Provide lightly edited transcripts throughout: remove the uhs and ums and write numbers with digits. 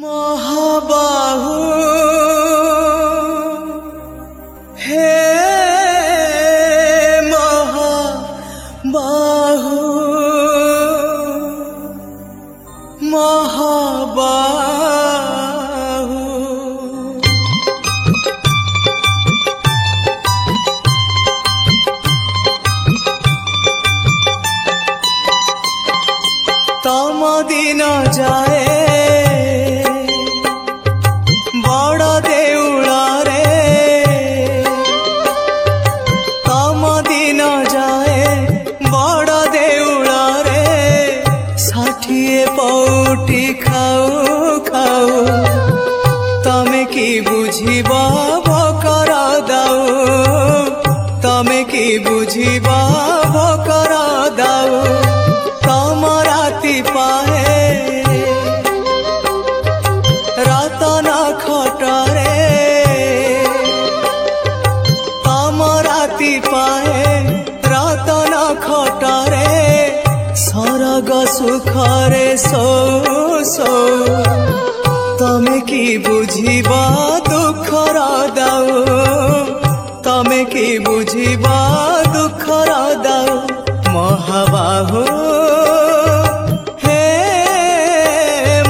महाबाहु हे महाबाहु महाबाहु तम दिन जाए पौटी खाऊ खाऊ तमे की बुझीबा भकर दाऊ तमे की बुझीबा भकर दाऊ तम राति पाए रतन खटरे तम राति पाए रतन खटरे सरग सुखरे सो सो तमे की बुझीबा दुखर दाऊ तमे की बुझीबा दुखर दाऊ महाबाहु हे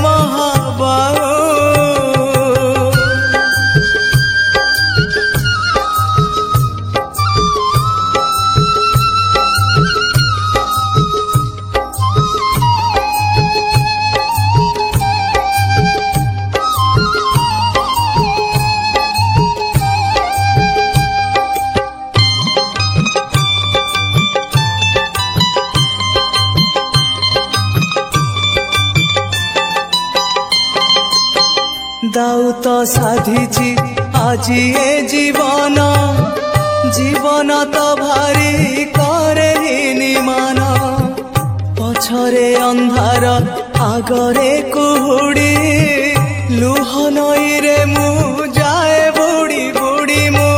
महाबाहु दाऊ तो साधिची आजी ए जीवन जीवन तो भारी करे निमान पछरे अंधार आगरे कुहुड़ी लुह नई रे मु जाए बुड़ी बुड़ी मु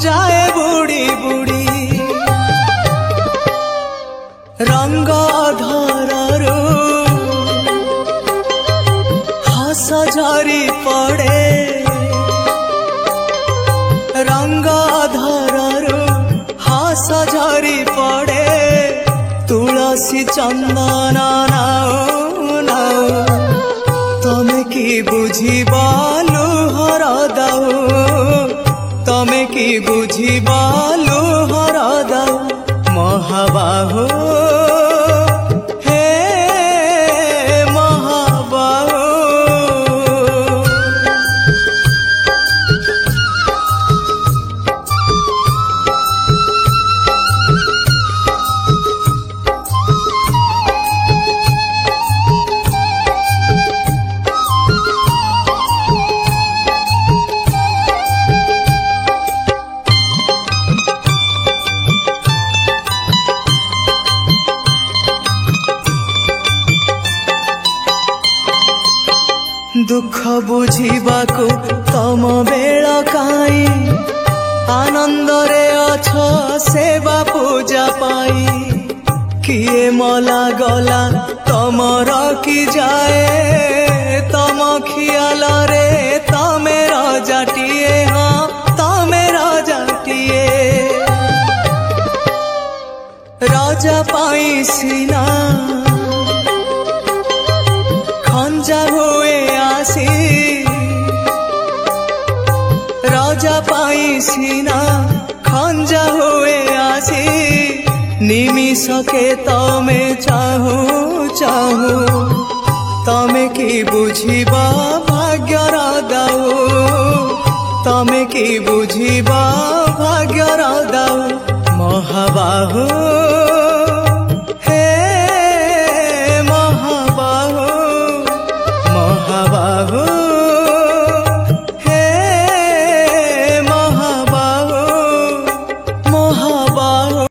जाए बुड़ी बुड़ी रंग धररू हस झरी पड़े रंग धररू हस झरी पड़े तुलसी चंदन नाऊ नाऊ तमे की बुझीबा लुहर दाऊ तमे की बुझीबा लुहर दाऊ महाबाहु दुख बुझीबाकू तम बेल काई आनंद रे अछ सेवा पूजा पाई किए मला गला तम रखी जाए तम खियाल रे तमे रजाटिए हाँ तमे रजाटिए राजा पाई सीना खंजा हुए आसी राजा पाई सीना खंजा हुए आसी निमिषके तमे चाहू चाहू तमे की बुझीबा भाग्यर दाऊ तमे की बुझीबा भाग्यर दाऊ महाबाहु।